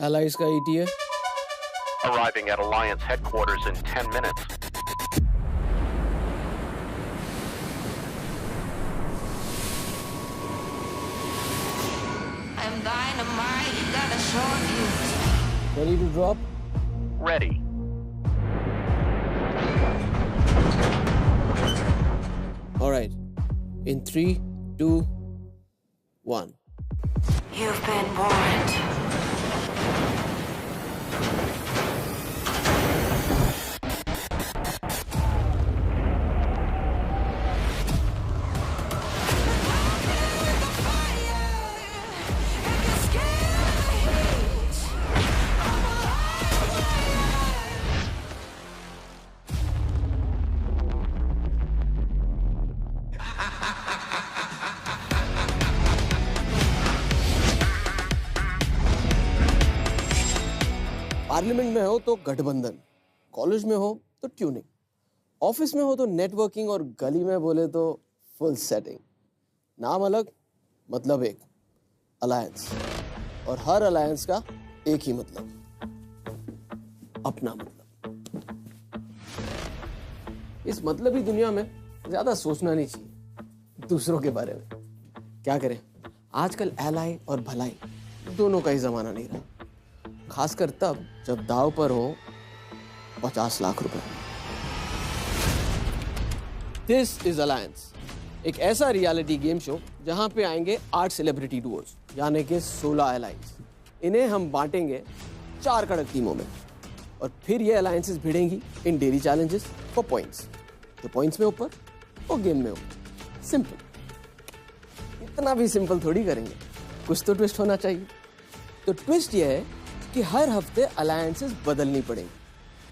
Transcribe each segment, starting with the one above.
Allies का ETA? Arriving at Alliance headquarters in 10 minutes. I'm dynamite, gotta show you. Ready to drop? Ready. All right. In 3, 2, 1. You've been warned. Parliament में हो तो गठबंधन, college में हो तो tuning, office में हो तो नेटवर्किंग और गली में बोले तो फुल सेटिंग। नाम अलग, मतलब एक, अलायंस। और हर अलायंस का एक ही मतलब, अपना मतलब। इस मतलबी दुनिया में ज्यादा सोचना नहीं चाहिए दूसरों के बारे में। क्या करें, आजकल एलाई और भलाई दोनों का ही जमाना नहीं रहा, खासकर तब जब दाव पर हो 50 लाख रुपए। दिस इज अलायंस, एक ऐसा रियलिटी गेम शो जहां पे आएंगे 8 सेलिब्रिटी डुओज, यानी कि 16 अलायंस। इन्हें हम बांटेंगे 4 कड़क टीमों में और फिर ये अलायंसेस भिड़ेंगी in daily challenges for points. जो पॉइंट्स में ऊपर वो गेम में ऊपर। सिंपल। इतना भी सिंपल थोड़ी करेंगे, कुछ तो ट्विस्ट होना चाहिए। तो ट्विस्ट ये है कि हर हफ्ते अलायंसेस बदलनी पड़ेगी।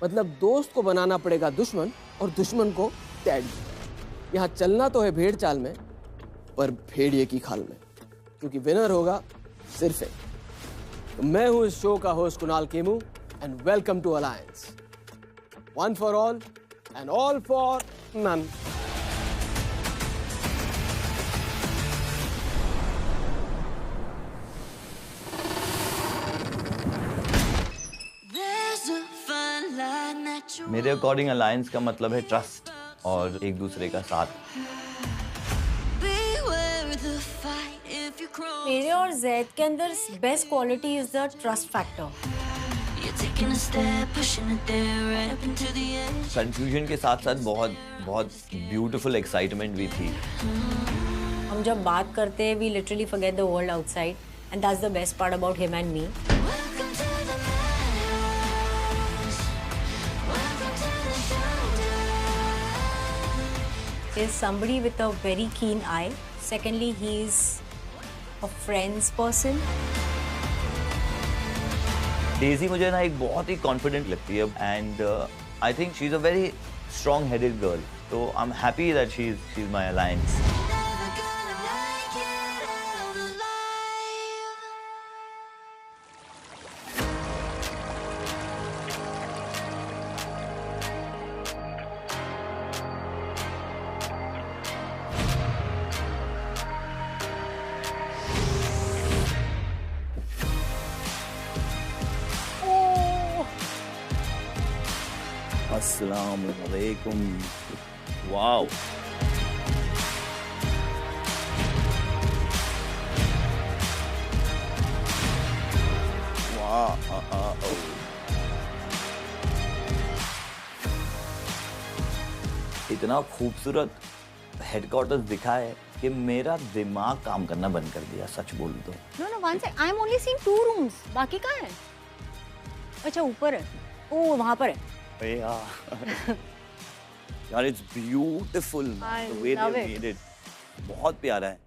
मतलब दोस्त को बनाना पड़ेगा दुश्मन और दुश्मन को डैडी। यहाँ चलना तो है भेड़ चाल में, पर भेड़िए की खाल में, क्योंकि विनर होगा सिर्फ एक। तो मैं हूँ इस शो का host Kunal Kemmu and welcome to alliance. One for all and all for none. मेरे अकॉर्डिंग अलायंस का मतलब है ट्रस्ट और एक दूसरे का साथ। मेरे और जैद के अंदर best quality is the trust factor. Confusion के साथ साथ बहुत ब्यूटीफुल एक्साइटमेंट भी थी। हम जब बात करते हैं we literally forget the world outside and that's the best part about him and me. Is somebody with a very keen eye. Secondly, he's a friends person. Daisy मुझे ना एक बहुत ही कॉन्फिडेंट लगती है and I think she is a very strong headed girl. तो I am happy that she is my alliance. अस्सलामु अलैकुम। वाओ, इतना खूबसूरत हेडक्वार्टर्स दिखा है कि मेरा दिमाग काम करना बंद कर दिया, सच बोलूं तो। No, one sec. I'm only seeing 2 rooms. बाकी कहाँ है? अच्छा ऊपर है। ओ वहाँ पर है। यार it's beautiful the way they made it, बहुत प्यारा है।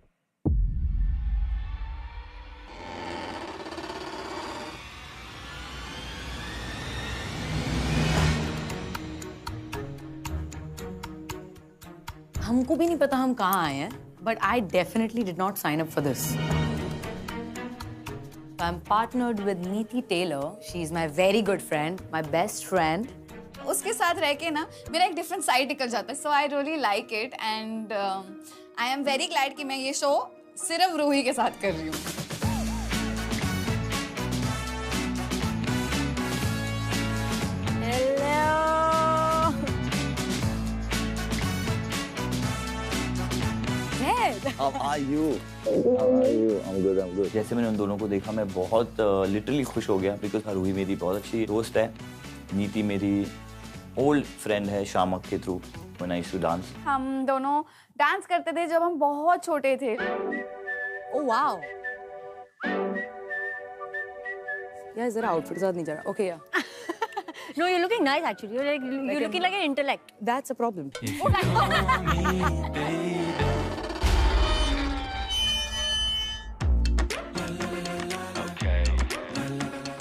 हमको भी नहीं पता हम कहाँ आए हैं, but I definitely did not sign up for this. I'm partnered with Neeti Taylor. She's my very good friend, my best friend. उसके साथ रह के ना मेरा एक डिफरेंट साइड निकल जाता है, so I really like it and I am very glad कि मैं ये शो सिर्फ रूही के साथ कर रही हूँ। How are you? How are you? I'm good, I'm good. जैसे मैंने उन दोनों को देखा मैं बहुत लिटरली खुश हो गया बिकॉज रूही मेरी बहुत अच्छी दोस्त है, नीति मेरी ओल्ड फ्रेंड है शामक के through when I used to dance. हम दोनों डांस करते थे जब हम बहुत छोटे थे. Oh wow. यार जरा आउटफिट साथ नहीं जा रहा. Okay, yeah. No, you're looking nice actually. You're looking like an intellect. That's a problem.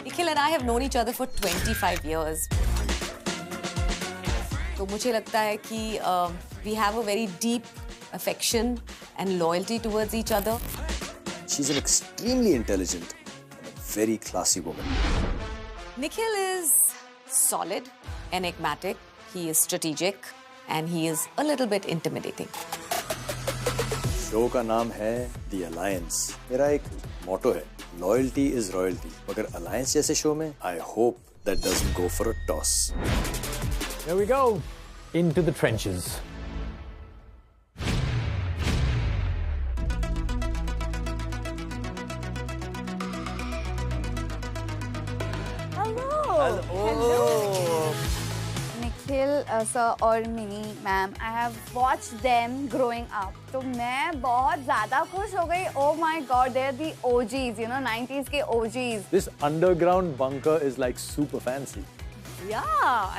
Nikhil and I have known each other for 25 years. तो मुझे लगता है कि we have a very deep affection and loyalty towards each other. She's an extremely intelligent and a very classy woman. Nikhil is solid, enigmatic, he is strategic, and he is a little bit intimidating. Show का नाम है The Alliance. मेरा एक मोटो है, Loyalty is royalty. मगर Alliance जैसे show में, I hope that doesn't go for a toss. Here we go, into the trenches. Nikhil sir और Mini ma'am, I have watched them growing up. तो मैं बहुत ज़्यादा खुश हो गई. Oh my God, they're the OGs, you know, 90s के OGs. This underground bunker is like super fancy. Yeah,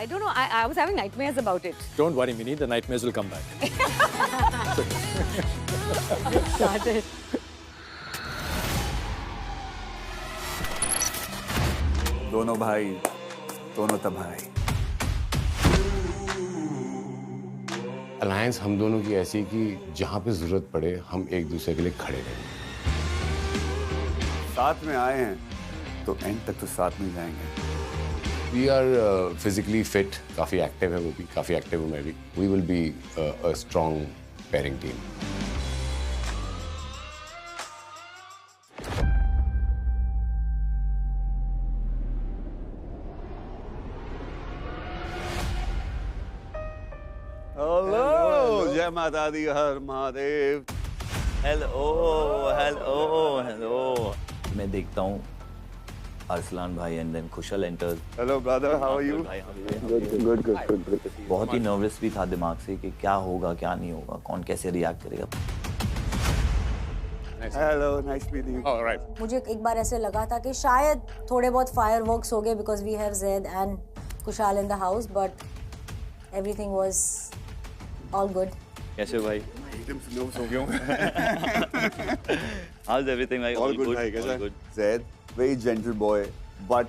I don't know. I was having nightmares about it. Don't worry, Minnie, the nightmares will come back. Started. दोनों भाई, दोनों तबाही. Alliance हम दोनों की ऐसी कि जहाँ पे जरूरत पड़े हम एक दूसरे के लिए खड़े रहें. साथ में आए हैं तो एंड तक तो साथ में जाएंगे. We are physically fit, काफी एक्टिव है वो भी, काफी एक्टिव हूँ मैं भी. We will be a strong pairing team. Hello, जय माता दी, हर महादेव. हेलो मैं देखता हूँ अरसलान भाई and then Khushal enters. Hello brother, how are you? Good. बहुत ही नर्वस भी था दिमाग से कि क्या होगा क्या नहीं होगा, कौन कैसे रिएक्ट करेगा. Hello, nice meeting you. Alright. मुझे एक बार ऐसे लगा था कि शायद थोड़े बहुत फायरवर्क्स हो गए because we have Zaid and Khushhal in the house, but everything was all good. कैसे हो भाई? एकदम स्लो हो गया. हाउ इज एवरीथिंग भाई? ऑल गुड भाई. कैसा? ज़ैद very gentle boy, but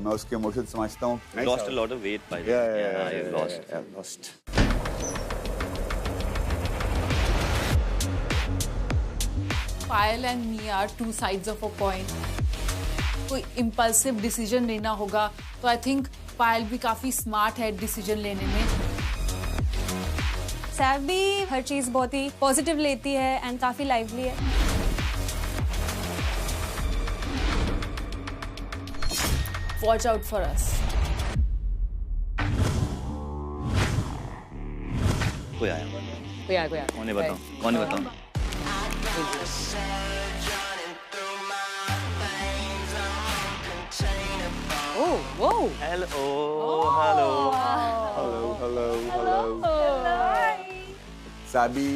मैं उसके इमोशन समझता हूँ. Lost a lot of weight by the way. Yeah, lost. Payal and me are two sides of a coin. कोई impulsive decision लेना होगा तो I think पायल भी काफी smart है decision लेने में. सैफ भी हर चीज़ बहुत ही पॉजिटिव लेती है एंड काफ़ी लाइवली है. Watch out for us. कोई आया. कौन है बताओ. Oh. हेलो. साबी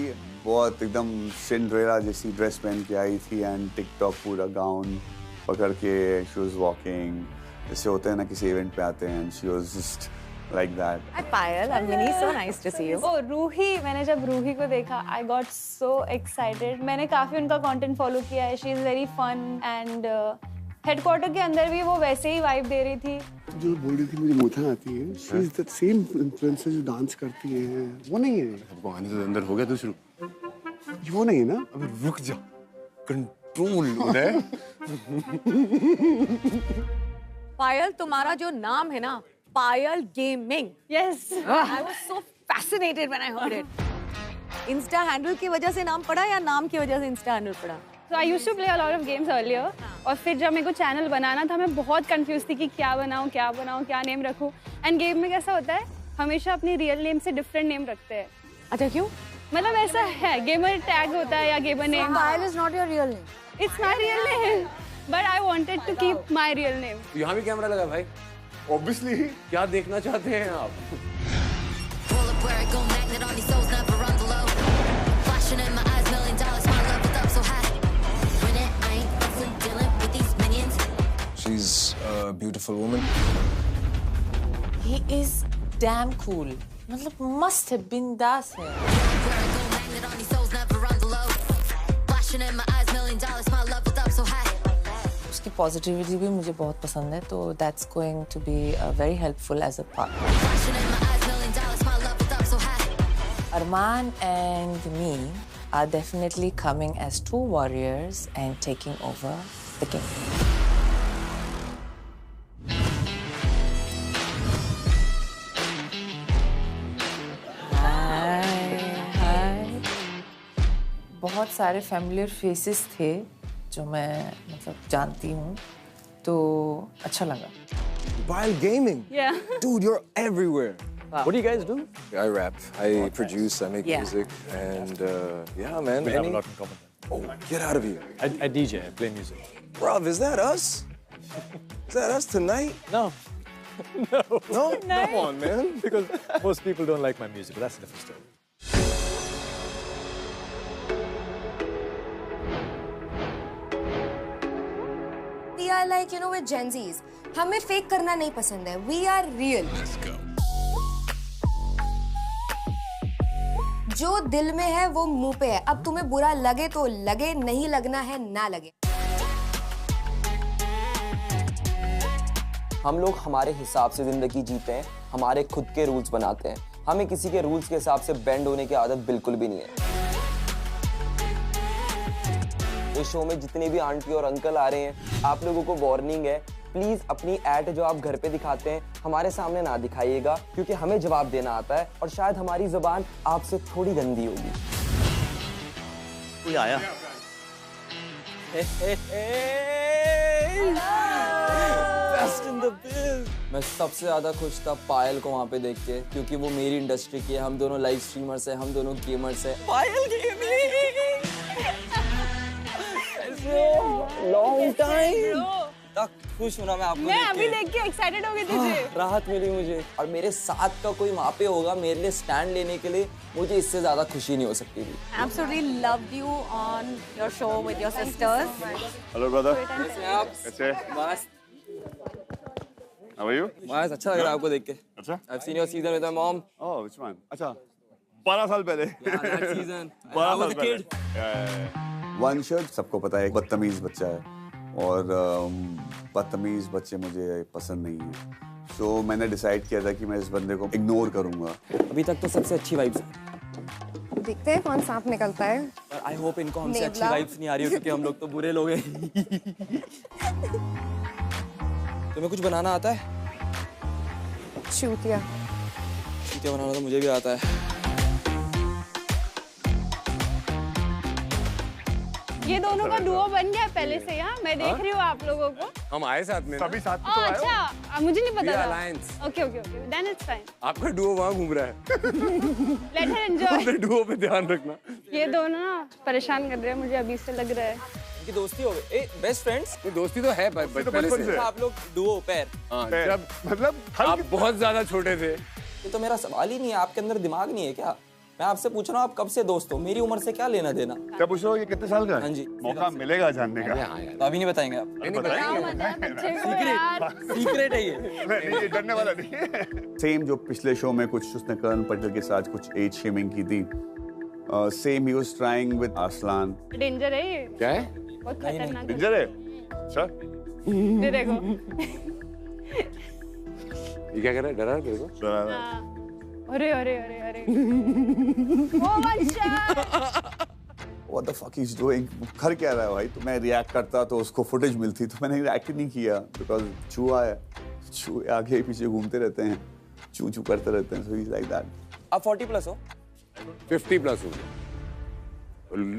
बहुत एकदम सिंड्रेला जैसी ड्रेस पहन के आई थी एंड टिकटॉक पूरा गाउन पकड़ के शी वाज वॉकिंग. जैसे होते हैं ना किसी इवेंट पे आते हैं, she was just like that. Hi Payal, I'm Minnie. So nice to see you. Oh, Ruhi, मैंने जब रूही को देखा I got so excited. मैंने काफी उनका कंटेंट फॉलो किया है. She is very fun and headquarter के अंदर भी वो वैसे ही वाइब दे रही थी. जो बोल रही थी मुझे मूथा आती है. She is the same influencer जो डांस करती है. वो नहीं है. सबको आने से अंदर हो गया तू शुरू. वो नहीं है ना. अबे रुक जा. कंट्रोल उदय. पायल, तुम्हारा जो नाम है ना, Payal gaming. Yes. I was so fascinated when I heard it. Insta handle की वजह से नाम पड़ा या नाम की वजह से इंस्टा हैंडल पड़ा? So I used to play a lot of games earlier. और फिर जब मेरे को चैनल बनाना था मैं बहुत कंफ्यूज थी कि क्या बनाऊं, क्या नेम रखूं. एंड गेम में कैसा होता है, हमेशा अपनी रियल नेम से डिफरेंट नेम रखते हैं. अच्छा, क्यों? मतलब ऐसा है, गेमर टैग होता है या gamer name. Payal is not your real name. It's my real name, but I wanted to keep my real name. यहाँ भी कैमरा लगा भाई। Obviously. क्या देखना चाहते हैं आप? Pull up where it go, magnet on these souls, never on the low. Flashing in my eyes, $1 million, my love is up so high. When it I ain't fucking dealing with these minions. She's a beautiful woman. He is damn cool. मतलब must have been दास है। Where it go, magnet on these souls, never on the low. Flashing in my eyes, $1 million, my love is up so high. उसकी positivity भी मुझे बहुत पसंद है, तो that's going to be very helpful as a partner. Flashing in my eyes, $1 million, my love is up so high. Arman and me are definitely coming as two warriors and taking over the game. बहुत सारे familiar faces थे जो मैं मतलब जानती हूँ, तो अच्छा लगा। Payal Gaming. Yeah. Dude, you're everywhere. What do you guys do? I rap, I produce, I make music, and yeah, man. We have a lot in common. Oh, get out of here. I DJ, I play music. Bruv, is that us? Is that us tonight? No. No. No? Come on, man. Because most people don't like my music, but that's a different story. We are like, you know, with Gen Zs. हमें fake करना नहीं पसंद है. We are real. Let's go. जो दिल में है वो मुंह पे है. अब तुम्हें बुरा लगे तो लगे, नहीं लगना है ना लगे. हम लोग हमारे हिसाब से जिंदगी जीते हैं, हमारे खुद के रूल्स बनाते हैं. हमें किसी के रूल्स के हिसाब से बेंड होने की आदत बिल्कुल भी नहीं है. इस शो में जितने भी आंटी और अंकल आ रहे हैं, आप लोगों को वार्निंग है, प्लीज अपनी ऐड जो आप घर पे दिखाते हैं हमारे सामने ना दिखाइएगा, क्योंकि हमें जवाब देना आता है और शायद हमारी जुबान आपसे थोड़ी गंदी होगी. कोई आया? मैं सबसे ज्यादा खुश था पायल को वहाँ पे देख के, क्योंकि वो मेरी इंडस्ट्री की है. हम दोनों लाइव स्ट्रीमर्स हैं, हम दोनों गेमर्स हैं. पायल गेमिंग लॉन्ग टाइम तक खुश हूँ ना मैं आपको. मैं अभी देख के एक्साइटेड हो गई तुझे. राहत मिली मुझे, और मेरे साथ का कोई वहाँ पे होगा मेरे लिए स्टैंड लेने के लिए, मुझे इससे ज्यादा खुशी नहीं हो सकती थी. Absolutely loved you on your show with your sisters. Hello brother. कैसे हैं आप? कैसे? मस्त. How are you? मस्त. अच्छा लग रहा है आपको देख के. अच्छा. I've seen your season with my mom. Oh, which one? अच्छा. 12 साल पहले. Yeah, that season. 12 I was साल a kid. पहले. One shirt सबको पता है, एक बदतमीज बच्चा है और बदतमीज बच्चे मुझे पसंद नहीं है. So मैंने डिसाइड किया था कि मैं इस बंदे को इग्नोर करूंगा. अभी तक तो सबसे अच्छी वाइब्स है. देखते हैं कौन सांप निकलता है. पर आई होप इनको हमसे अच्छी वाइब्स नहीं आ रही हो, क्योंकि हम लोग तो बुरे लोग हैं. तुम्हें कुछ बनाना आता है? चूतिया. चूतिया बनाना तो मुझे भी आता है. ये दोनों का डुओ बन गया पहले से. यहाँ मैं देख रही हूँ आप लोगों को. हम आए साथ में. सभी साथ में तो आए हो. अच्छा, मुझे नहीं पता था. Alliance. Okay okay okay, then it's fine. आपका डुओ वहाँ घूम रहा है. Let her enjoy. अपने डुओ पे ध्यान रखना. ये दोनों ना परेशान कर रहे हैं मुझे, अभी से लग रहा है. इनकी दोस्ती हो गई. ए बेस्ट फ्रेंड्स. ये दोस्ती तो है पहले से. आप लोग डुओ पैर. हाँ, जब मतलब आप बहुत ज्यादा छोटे थे. ये तो मेरा सवाल ही नहीं है. आपके अंदर दिमाग नहीं है क्या? मैं आपसे पूछ रहा हूँ आप कब से दोस्त हो? मेरी उम्र से क्या लेना देना? क्या पूछ रहे हो? ये कितने साल का है? हाँ जी. मौका मिलेगा जानने का. तो अभी नहीं बताएंगे आप? सीक्रेट है ये डरने वाला नहीं है. सेम जो पिछले शो में कुछ उसने करण पटेल के साथ कुछ एज शेमिंग की थी, same he was trying with Arsalan. Danger है ये. क्या है? बहुत खतरनाक. डेंजर है. अच्छा. ये देखो. ये क्या कर रहा है? डरा तेरे को? डरा रहा है. अरे अरे अरे अरे. Oh my God. What the fuck he's doing? कर क्या रहा है भाई? तो मैं रिएक्ट करता तो उसको फुटेज मिलती, तो मैंने रिएक्ट नहीं किया, बिकॉज चूहा है, चूहे आगे पीछे घूमते रहते हैं, चू चू करते रहते हैं. So he's like that. आप 40 प्लस हो? 50 प्लस हो.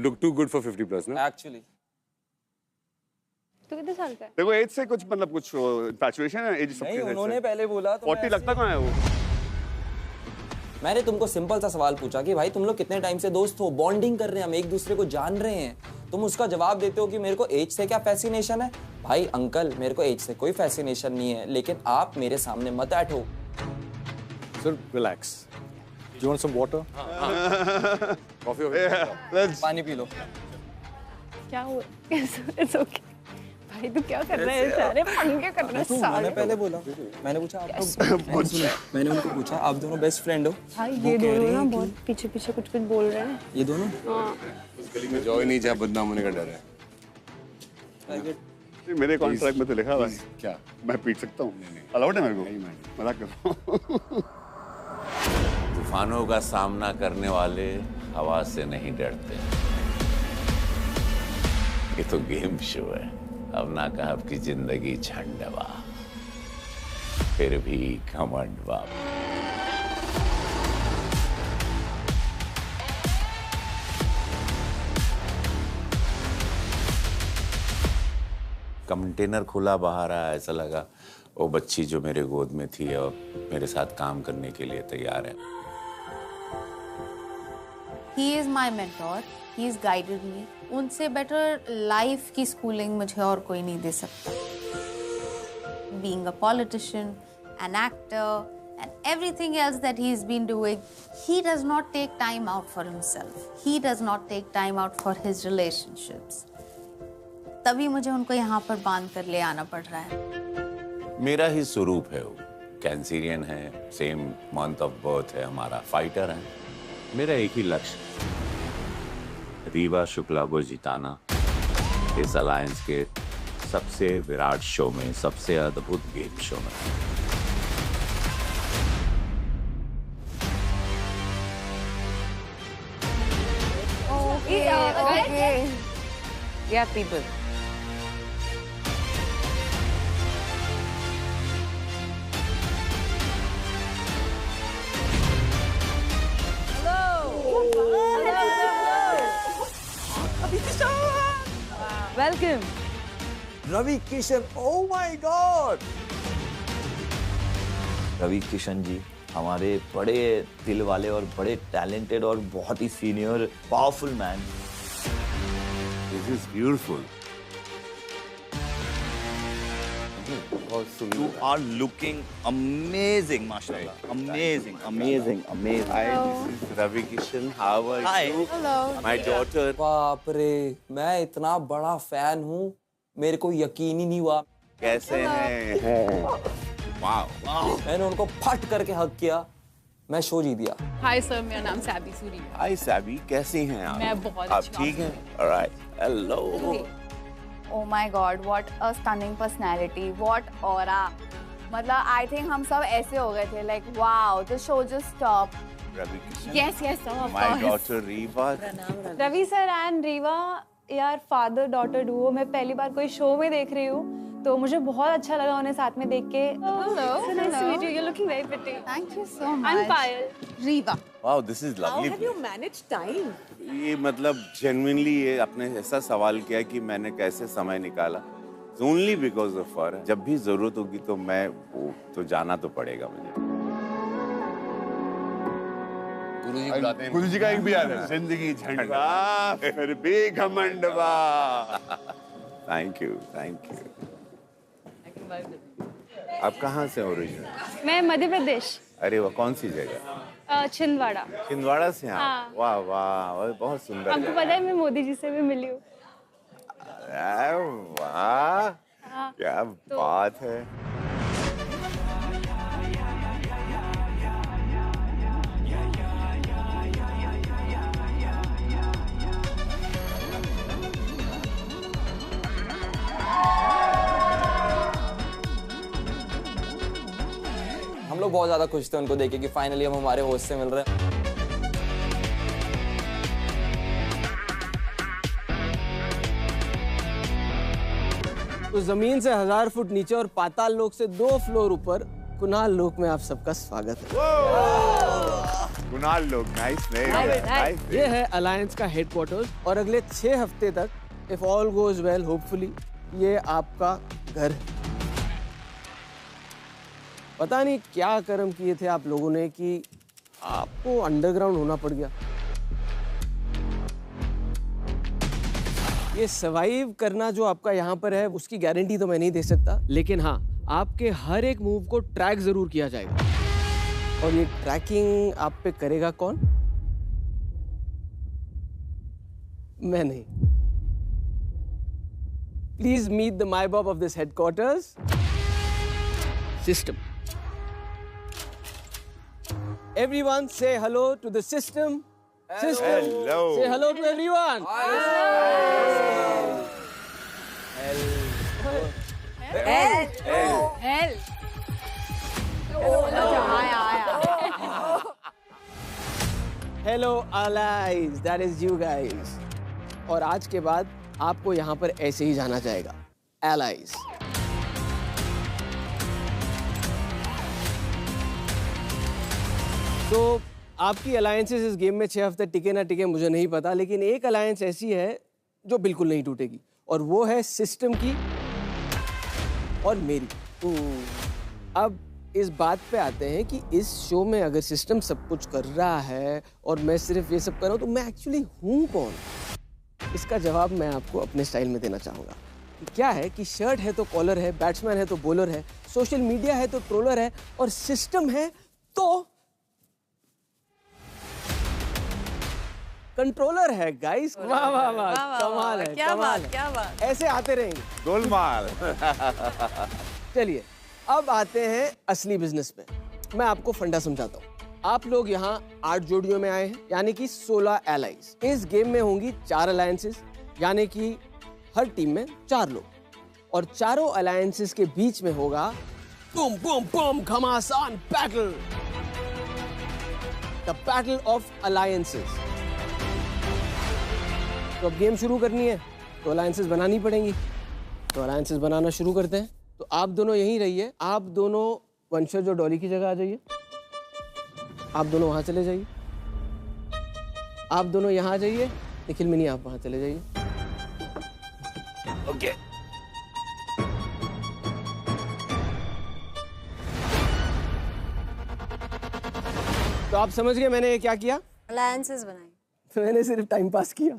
Look too good for 50 plus ना? Actually. तू कितने साल का है? देखो एज से कुछ मतलब कुछ इंफैचुएशन है एज सबके. नहीं, उन्होंने पहले बोला तो 40 लगता कहाँ है वो? मैंने तुमको सिंपल सा सवाल पूछा कि भाई तुम लोग कितने टाइम से दोस्त हो, बॉन्डिंग कर रहे हैं, हम एक दूसरे को जान रहे हैं, तुम उसका जवाब देते हो कि मेरे को एज से क्या फैसिनेशन है। भाई अंकल, मेरे को एज से कोई फैसिनेशन नहीं है, लेकिन आप मेरे सामने मत ऐठो। Sir relax. Do you want some water? Coffee over here. पानी पी लो। क्या हुआ? It's okay. भाई तू क्या कर रहा है? सारे पंगे कर रहा है सारे। मैंने पहले बोला, मैंने पूछा आप लोग, मैंने उनको पूछा आप दोनों बेस्ट फ्रेंड हो? भाई ये दोनों ना बहुत पीछे पीछे कुछ बोल रहे हैं। ये दोनों? हाँ। इस गली में जो ही नहीं जहाँ बदनाम होने का डर है। मेरे कॉन्ट्रैक्ट में तो लिखा हुआ है। क्या? मैं पीट सकता हूँ? अलाउड है मेरे को? मजाक कर रहा हूँ। तूफानों का सामना करने वाले हवा से नहीं डरते। ये तो गेम शो है। अब ना कहा आपकी जिंदगी झंडवा, फिर भी घमंडवा। कंटेनर खुला बाहर आया, ऐसा लगा वो बच्ची जो मेरे गोद में थी और मेरे साथ काम करने के लिए तैयार है। He is my mentor. He's guided me. उनसे बेटर लाइफ की स्कूलिंग मुझे और कोई नहीं दे सकता। Being a politician, an actor, and everything else that he's been doing, he does not take time out for himself. He does not take time out for his relationships. तभी मुझे उनको यहाँ पर बांध कर ले आना पड़ रहा है। मेरा ही स्वरूप है वो। कैंसीरियन है, सेम मंथ ऑफ बर्थ है हमारा, फाइटर है। मेरा एक ही लक्ष्य, रीवा शुक्ला को जिताना। इस अलायंस के सबसे विराट शो में, सबसे अद्भुत गेम शो में। Okay. Yeah, people. Welcome. Ravi Kishan, oh my God. Ravi Kishan ji हमारे बड़े दिल वाले और बड़े टैलेंटेड और बहुत ही senior powerful man. This is beautiful. You are looking amazing, माशाल्लाह, amazing, amazing, amazing. Hi, this is Ravi Kishan. How are Hi. you? Hello. My daughter. बाप रे, मैं इतना बड़ा फैन हूँ, मेरे को यकीन ही नहीं हुआ। कैसे हैं? Wow. मैंने उनको फट करके हक किया, मैं शो जीत गया। हाय सर, मेरा नाम सैबी सूरी है। Hi Sabi, कैसी हैं आप? मैं बहुत आप अच्छी हूँ। ठीक हैं? Alright. Hello. Oh my God, what a stunning personality, what aura. मतलब I think हम सब ऐसे हो गए थे, like wow, the show just stopped. Ravi Kishan. Yes, sir, of My course. daughter Riva. Ravi sir and Riva यार फादर डॉटर डुओ मैं पहली बार कोई शो में देख रही हूँ, तो मुझे बहुत अच्छा लगा उन्हें साथ में देख के। Hello. So nice to meet you. You're looking very pretty. Thank you so much. I'm Payal. Riva. Wow, this is lovely. How have you managed time? ये मतलब genuinely ये आपने ऐसा सवाल किया कि मैंने कैसे समय निकाला। Only because of her. जब भी जरूरत होगी तो मैं वो तो जाना तो पड़ेगा मुझे। गुरुजी का एक भी याद है, जिंदगी झंडवा फिर भी घमंडवा। Thank you, thank you. आप कहाँ से ओरिजिनल? मैं मध्य प्रदेश अरे वाह, कौन सी जगह? छिंदवाड़ा। छिंदवाड़ा से हैं आप? हाँ। वाह वाह, बहुत सुंदर आपको जगह। पता है मैं मोदी जी से भी मिली हूँ। अरे वाह, हाँ, क्या बात है। हम लोग बहुत ज्यादा खुश थे उनको देखे कि फाइनली हम हमारे होस्ट से मिल रहे हैं। तो जमीन से 1000 फुट नीचे और पाताल लोक से 2 फ्लोर ऊपर कुणाल लोक में आप सबका स्वागत है। कुणाल लोक, नाइस नेम। ये है अलायंस का हेडक्वार्टर्स और अगले 6 हफ्ते तक if all goes well hopefully ये आपका घर है। पता नहीं क्या कर्म किए थे आप लोगों ने कि आपको अंडरग्राउंड होना पड़ गया। ये सर्वाइव करना जो आपका यहाँ पर है उसकी गारंटी तो मैं नहीं दे सकता, लेकिन हाँ आपके हर एक मूव को ट्रैक जरूर किया जाएगा। और ये ट्रैकिंग आप पे करेगा कौन? मैं नहीं। प्लीज मीट द मायबॉब of this headquarters, system. Everyone say hello to the system. System. Hello. Say hello to everyone. Hello allies, that is you guys. और आज के बाद आपको यहाँ पर ऐसे ही जाना जाएगा, allies. तो आपकी अलायंसेस इस गेम में 6 हफ्ते टिके ना टिके मुझे नहीं पता, लेकिन एक अलायंस ऐसी है जो बिल्कुल नहीं टूटेगी, और वो है सिस्टम की और मेरी। अब इस बात पे आते हैं कि इस शो में अगर सिस्टम सब कुछ कर रहा है और मैं सिर्फ ये सब कर रहा हूँ, तो मैं एक्चुअली हूँ कौन? इसका जवाब मैं आपको अपने स्टाइल में देना चाहूँगा। क्या है कि शर्ट है तो कॉलर है, बैट्समैन है तो बॉलर है, सोशल मीडिया है तो ट्रोलर है, और सिस्टम है तो कंट्रोलर है गाइस। वाह वाह वाह, कमाल है, कमाल है। क्या बात। ऐसे आते रहेंगे गोलमाल। चलिए अब आते हैं असली बिजनेस में। मैं आपको फंडा समझाता हूँ। आप लोग यहाँ 8 जोड़ियों में आए हैं, यानी कि 16 एलाइज। इस गेम में होंगी 4 अलायंसेस, यानी कि हर टीम में 4 लोग, और चारों अलायंसेस के बीच में होगा बूम बूम बूम घमासान battle, the battle of alliances. तो अब गेम शुरू करनी है तो अलायंसेस बनानी पड़ेंगी। तो अलायंसेस बनाना शुरू करते हैं। तो आप दोनों यहीं रहिए, आप दोनों वंशज और डॉली की जगह आ जाइए, आप दोनों वहां चले जाइए, आप दोनों यहाँ आ जाइए, निखिल मिनी आप वहां चले जाइए। ओके तो आप समझ गए मैंने क्या किया? अलायंसेस बनाए। मैंने सिर्फ टाइम पास किया।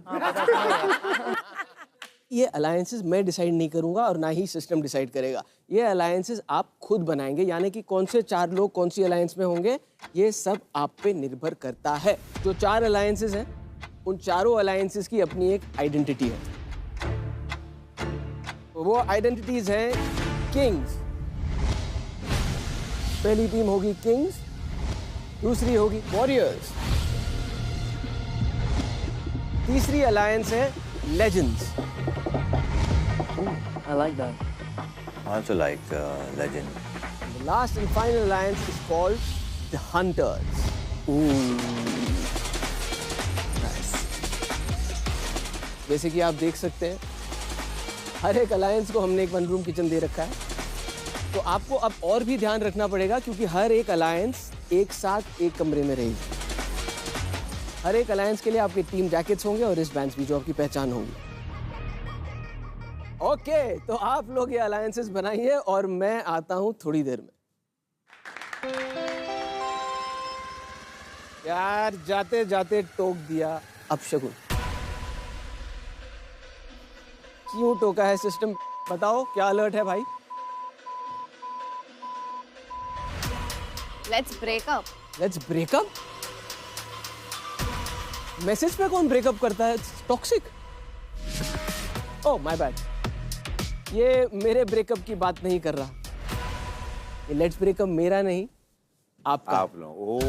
ये अलायंसेस मैं डिसाइड नहीं करूंगा और ना ही सिस्टम डिसाइड करेगा। ये अलायंसेस आप खुद बनाएंगे, यानी कि कौन से 4 लोग कौन सी अलायंस में होंगे ये सब आप पे निर्भर करता है। जो 4 अलायंसेस हैं उन चारों अलायंसेस की अपनी एक आइडेंटिटी है। वो आइडेंटिटीज हैं किंग्स। पहली टीम होगी किंग्स, दूसरी होगी वॉरियर्स, तीसरी अलायंस है legends. I like that. I also like legend. The last and final alliance is called the Hunters. Nice. जैसे कि आप देख सकते हैं हर एक अलायंस को हमने एक 1 रूम किचन दे रखा है। तो आपको अब और भी ध्यान रखना पड़ेगा, क्योंकि हर एक अलायंस एक साथ एक कमरे में रहेगी। हर एक अलायंस के लिए आपके टीम जैकेट्स होंगे और रिस्टबैंड्स भी, जो आपकी पहचान होंगी। ओके, तो आप लोग ये अलायंसेस बनाइए और मैं आता हूं थोड़ी देर में। यार जाते जाते टोक दिया अपशगुन। क्यों टोका है सिस्टम? बताओ क्या अलर्ट है भाई? Let's break up. Let's breakup? Message पे कौन ब्रेकअप करता है? टॉक्सिक। ओह माय बैड, ये मेरे ब्रेकअप की बात नहीं कर रहा। ये लेट्स ब्रेकअप मेरा नहीं, आपका। आप लोग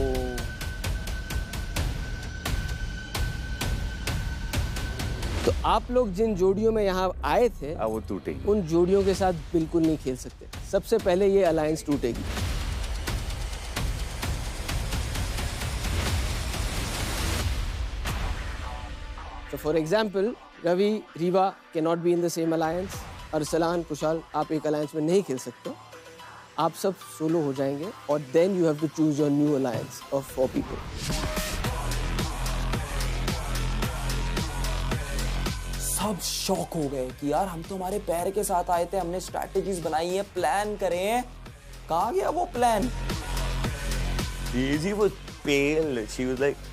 तो आप लोग जिन जोड़ियों में यहाँ आए थे वो टूटेगी। उन जोड़ियों के साथ बिल्कुल नहीं खेल सकते। सबसे पहले ये alliance टूटेगी। So for example, Ravi, Riva cannot be in the same alliance. Arsalan, Kushal, आप एक alliance में नहीं खेल सकते। आप सब सोलो हो जाएंगे और then you have to choose your new alliance of 4 people. सब शॉक हो गए कि यार हम तो हमारे पैर के साथ आए थे, हमने स्ट्रैटेजीज बनाई है, प्लान करे हैं, कहाँ गया वो plan? Easy was pale. She was like,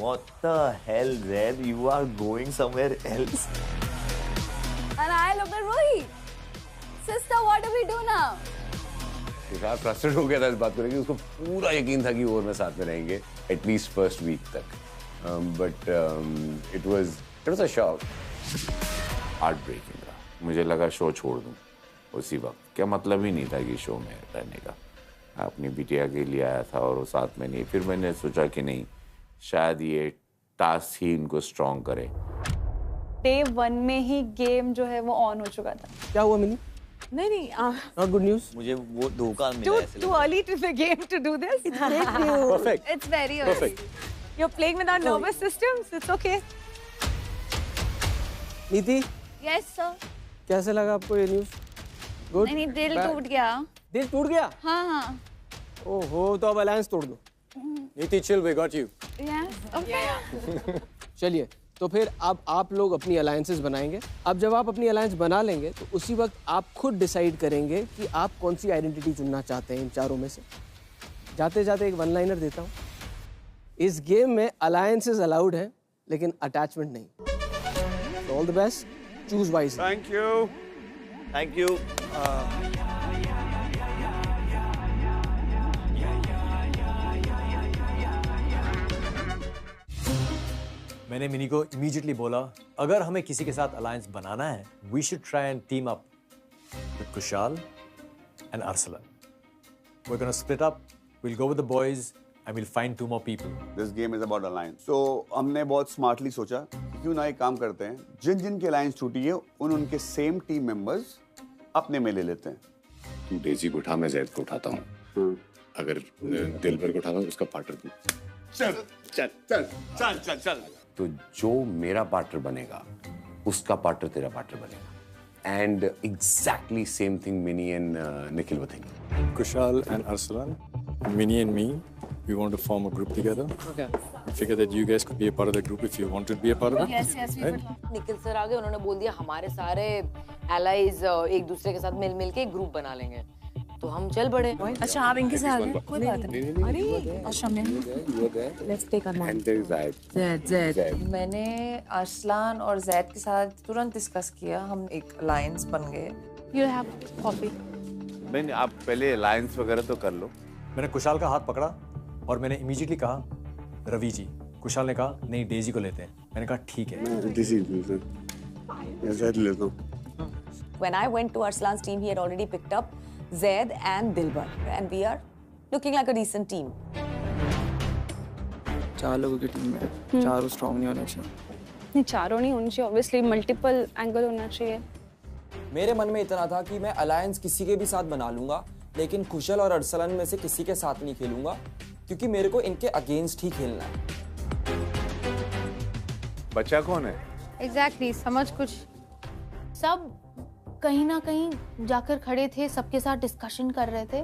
"What the hell, Zed? You are going somewhere else." And I looked at Ruhi. Sister, what do we do now? Tushar frustrate हो गया था इस बात को लेकर, उसको पूरा यकीन था कि ओवर में साथ में रहेंगे एटलीस्ट फर्स्ट वीक तक, but it was a shock, heart breaking था। मुझे लगा शो छोड़ दूं उसी वक्त, क्या मतलब ही नहीं था कि शो में रहने का। अपनी बिटिया के लिए आया था और वो साथ में नहीं। फिर मैंने सोचा कि नहीं, शायद ये टास्क ही इनको स्ट्रॉन्ग करे। Day 1 में ही गेम जो है वो ऑन हो चुका था। क्या हुआ मिनी? नहीं नॉट गुड न्यूज़। मुझे वो धोखा मिला ऐसे too early to the game to do this. It's fake news. Perfect. It's very early. Perfect. You're playing with our nervous systems. It's okay. नीति, Yes, sir. कैसे लगा आपको ये न्यूज़? गुड? नहीं, दिल टूट गया। दिल टूट गया? हाँ। ओहो, तो अब अलायंस तोड़ दो। Niti chill, we got you. Yes. Okay. चलिए, तो फिर अब आप लोग अपनी अलायंसेस बनाएंगे। अब जब आप अपनी अलायंस बना लेंगे तो उसी वक्त आप खुद डिसाइड करेंगे कि आप कौन सी आइडेंटिटी चुनना चाहते हैं इन चारों में से। जाते जाते एक वन लाइनर देता हूँ। इस गेम में अलायंसेस अलाउड हैं, लेकिन अटैचमेंट नहीं। All the best, choose wise. Thank you. Thank you. मैंने मिनी को इमीडिएटली बोला, अगर हमें किसी के साथ अलायंस बनाना है, we should try and team up with Kushal and Arsalan. We're gonna split up. We'll go with the boys and we'll find 2 more people. This game is about alliance. So हमने बहुत स्मार्टली सोचा क्यों ना एक काम करते हैं, जिन जिन की अलायंस टूटी है उनके सेम टीम मेंबर्स अपने में ले लेते हैं। तुम डेजी को उठा, मैं जैद को उठाता हूँ। अगर दिलबर को उठाता हूँ, उसका पार्टनर चल चल चल चल चल चल। तो जो मेरा पार्टनर बनेगा उसका पार्टनर तेरा पार्टनर बनेगा। And exactly same thing mini and Nikhil were thinking. Kushal and Arsalan, Minnie and me, we want to form a group together. Okay. We figure that you guys could be a part of the group if you want to be a part of it. Yes, yes, we right? would. Nikhil sir आ गए, उन्होंने बोल दिया हमारे सारे allies एक दूसरे के साथ मिल मिल के एक ग्रुप बना लेंगे, तो हम चल पड़े। अच्छा, आप इनके साथ हैं? कोई बात नहीं। अरे, अच्छा let's take a and there is Zaid. मैंने अरसलान और जैद के साथ तुरंत डिस्कस किया, हम एक अलायंस बन गए। You have coffee. नहीं, आप पहले अलायंस वगैरह तो कर लो। मैंने कुशाल का हाथ पकड़ा और मैंने इमीडिएटली कहा, रवि जी। कुशाल ने कहा, नहीं डेजी को लेते हैं। मैंने कहा ठीक है। When I went to Arslan's team, he had already picked up Zaid and Dilbar, and we are looking like a decent team. 4 लोगों की टीम में 4 स्ट्रॉन्ग नहीं होने चाहिए। नहीं, चारों नहीं होनी चाहिए, ऑब्वियसली मल्टीपल एंगल होना चाहिए। मेरे मन में इतना था कि मैं अलायंस किसी के भी साथ बना लूंगा, लेकिन कुशल और अरसलन में से किसी के साथ नहीं खेलूंगा, क्योंकि मेरे को इनके अगेंस्ट ही खेलना है। बच्चा कौन है? एग्जैक्टली, समझ कुछ। सब कहीं ना कहीं जाकर खड़े थे, सबके साथ डिस्कशन कर रहे थे।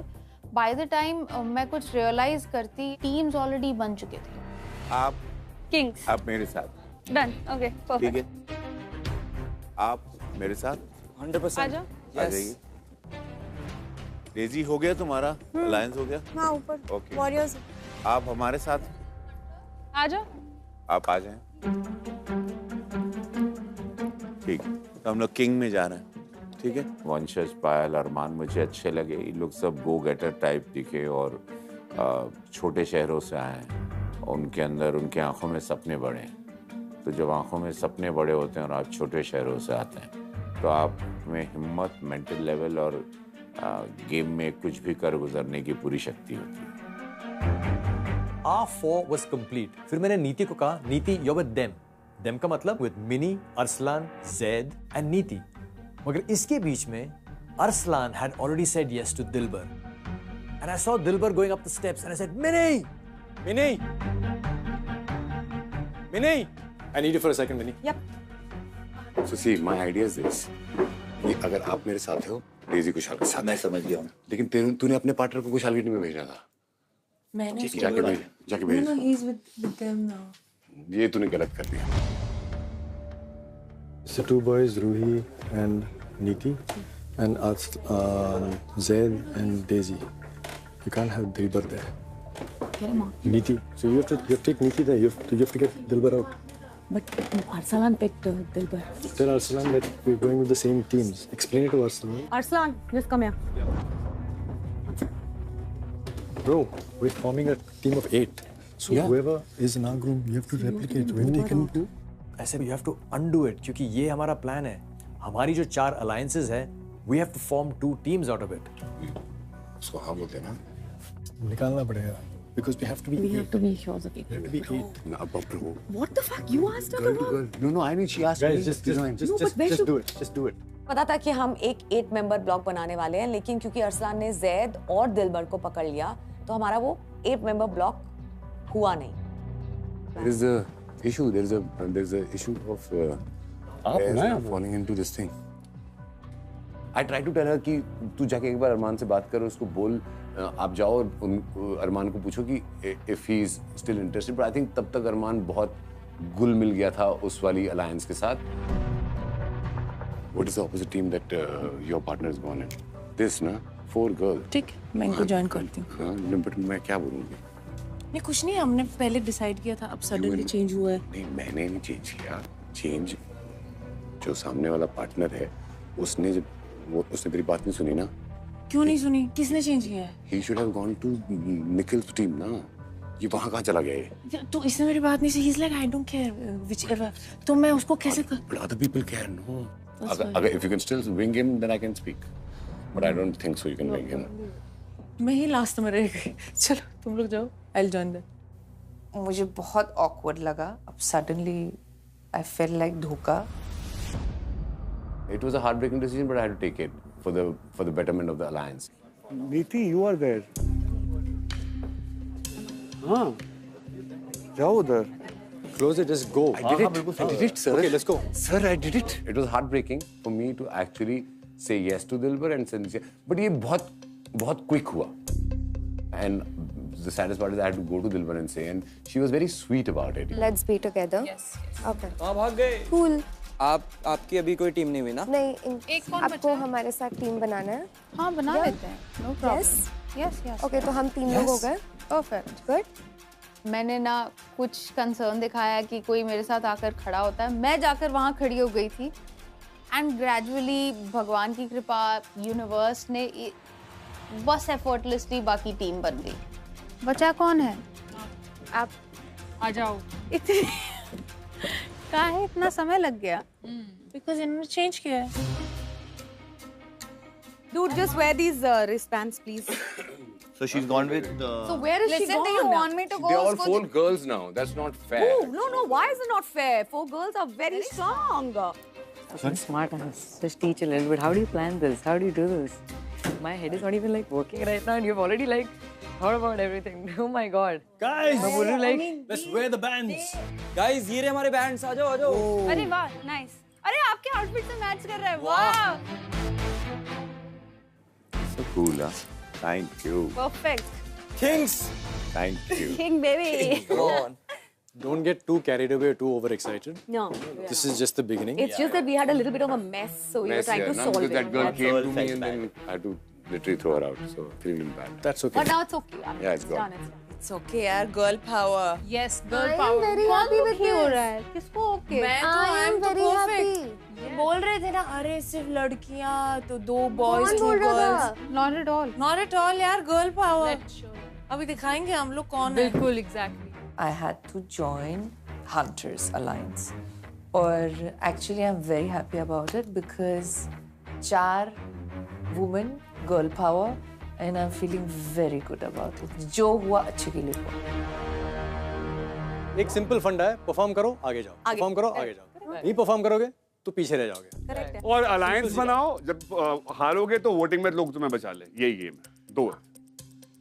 बाय द टाइम मैं कुछ रियलाइज करती, टीम्स ऑलरेडी बन चुके थे। आप किंग्स। आप मेरे साथ। Done, okay, perfect. ठीक है, आप मेरे साथ 100%। आ जाओ। आ जाइए। डेजी हो गया तुम्हारा अलायंस हो गया? हाँ, ऊपर ओके। वॉरियर्स। आप हमारे साथ आ जाओ। आप आ जाएं। ठीक, तो हम लोग किंग में जा रहे हैं। ठीक है, वंशज, पायल, अरमान मुझे अच्छे लगे। ये लोग सब गो गेटर टाइप दिखे और छोटे शहरों से आए हैं। उनके अंदर, उनकी आंखों में सपने बड़े हैं। तो जब आंखों में सपने बड़े होते हैं और आप छोटे शहरों से आते हैं, तो आप में हिम्मत, मेंटल लेवल और गेम में कुछ भी कर गुजरने की पूरी शक्ति होती है। R4 was complete. फिर मैंने नीति को कहा, नीति you're with them. Them का मतलब with Minnie, Arslan, Zaid and नीति। मगर इसके बीच में Arslan had already said yes to Dilbar. And I saw Dilbar going up the steps and I said, Minnie! Minnie! Minnie! I need you for a second, Minnie. Yep. So see, my idea is this. कि अगर आप मेरे साथ हो, Daisy Kushal के साथ। मैं समझ गया हूँ। लेकिन तूने अपने पार्टनर को कुशाल की टीम में भेजना था। मैंने जाके भेज। No, he's with them now. ये तूने गलत कर दिया। So 2 boys, Ruhi and Niti, and Zaid and Daisy. You can't have Dilbar there. Get him out. Neeti, so you have to take Neeti there. You have to get Dilbar out. But Arslan picked Dilbar. Tell Arslan that we're going with the same teams. Explain it to Arslan. Arslan, just come here. Bro, we're forming a team of 8. So whoever is in our group, you have to replicate. When they can do, ऐसे you have to undo it क्योंकि ये हमारा plan है. हमारी जो 4 alliances है, we have to form 2 teams out of it. उसको हाँ बोलते हैं ना. निकालना पड़ेगा. Because we have to be. We have to be sure of it. We have to be 8. ना bro. What the fuck? You asked her to work. No, I mean she asked Guys, me. just do it. Just do it. पता था कि हम एक 8 member block बनाने वाले हैं, लेकिन क्योंकि अरसलान ने जैद और दिलबर को पकड़ लिया तो हमारा वो 8 मेंबर ब्लॉक हुआ नहीं. There is a issue. There's a issue of falling into this thing. I try to tell her कि तू जाके एक बार अरमान से बात कर, उसको बोल आप जाओ और अरमान को पूछो कि if he is still interested. But I think तब तक अरमान बहुत गुल मिल गया था उस वाली अलायंस के साथ. What is the opposite team that your partner has gone in? This ना 4 girls. ठीक, मैं इनको ज्वाइन करती हूँ. हाँ, but मैं क्या बोलूँगी? नहीं कुछ नहीं, हमने पहले डिसाइड किया था, अब सडनली चेंज हुआ है. नहीं, मैंने नहीं चेंज किया. चेंज जो सामने वाला पार्टनर है, उसने तेरी बात नहीं सुनी ना. क्यों नहीं सुनी? किसने चेंज किया है? He should have gone to Nikhil's team ना. ये वहाँ कहाँ चला गया ये? तो इसने मेरी बात नहीं सुनी. He's like I don't care whichever. तो मैं उसको कैसे कर? But other people care, no. अगर if you can still wing him, then I can speak. But I don't think so. You can wing him. मैं ही लास्ट में रह गई. चलो तुम लोग जाओ. I'll join them. मुझे बहुत awkward लगा. अब suddenly I felt like धोखा. It was a heartbreaking decision, but I had to take it for the betterment of the alliance. Neeti, you are there. हाँ, जाओ उधर. Close it, just go. I did it, sir. Okay, let's go. Sir, I did it. It was heartbreaking for me to actually say yes to Dilbar and send this. But ये बहुत quick हुआ. And the saddest part is I had to go to Dilbar and say, and she was very sweet about it. Let's be together. Yes. Okay. हाँ भाग गए. Cool. आपकी अभी कोई team नहीं हुई ना? नहीं, एक कौन आपको हमारे साथ टीम बनाना है. हाँ बना लेते हैं. No problem. Yes. Okay, तो हम 3 लोग हो गए. Perfect. Good. मैंने ना कुछ कंसर्न दिखाया कि कोई मेरे साथ आकर खड़ा होता है. मैं जाकर वहाँ खड़ी हो गई थी. एंड ग्रेजुअली भगवान की कृपा, यूनिवर्स ने बस एफर्टलेसली बाकी टीम बन गई. बचा कौन है? आप आ जाओ. काहे इतना समय लग गया? Because इन्होंने चेंज किया है. Dude, just wear these wristbands, please. So she's gone with. So where is she Listen, gone? do you want me to go? They're all उसको 4 girls now. That's not fair. Oh, no. Why is it not fair? 4 girls are very strong. Smart ass. Just teach a little bit. How do you plan this? How do you do this? My head is not even like working right now, and you've already like thought about everything. Oh my god. Guys, मैं बोलूँ like let's wear the bands. Guys, ये रहे हमारे bands. आ जाओ. अरे वाह, nice. अरे आपके आउटफिट से मैच कर रहा है. वाह. So cool, huh? Thank you. Perfect. Kings. Thank you. King baby. Go on. Don't get too carried away, too overexcited. No. This is just the beginning. It's just that we had a little bit of a mess, so we were trying to solve because it. that girl That's came all. to me and then I had to literally throw her out. So feeling bad. That's okay. But now it's okay. Yeah, it's gone. done. It's done. it's okay यार, girl power. Yes, girl I am power. very happy with हो this. रहा है? किसको okay? मैं तो I am तो very perfect. happy. बोल रहे थे ना, अरे सिर्फ लड़कियाँ तो 2 boys 2 बोल रहा girls. था? Not at all. Not at all यार, girl power. Let's show. अभी दिखाएंगे हम लोग कौन है. बिल्कुल exactly. I had to join Hunters Alliance. और actually I'm very happy about it because 4 women, girl power, and I'm feeling very good about it. जो हुआ अच्छे के लिए हुआ. एक सिंपल फंडा है, परफॉर्म करो आगे जाओ. परफॉर्म करो आगे जाओ. नहीं परफॉर्म करोगे तो पीछे रह जाओगे. और अलायंस बनाओ, जब हारोगे तो वोटिंग में लोग तुम्हें बचा ले. यही गेम है. 2 है,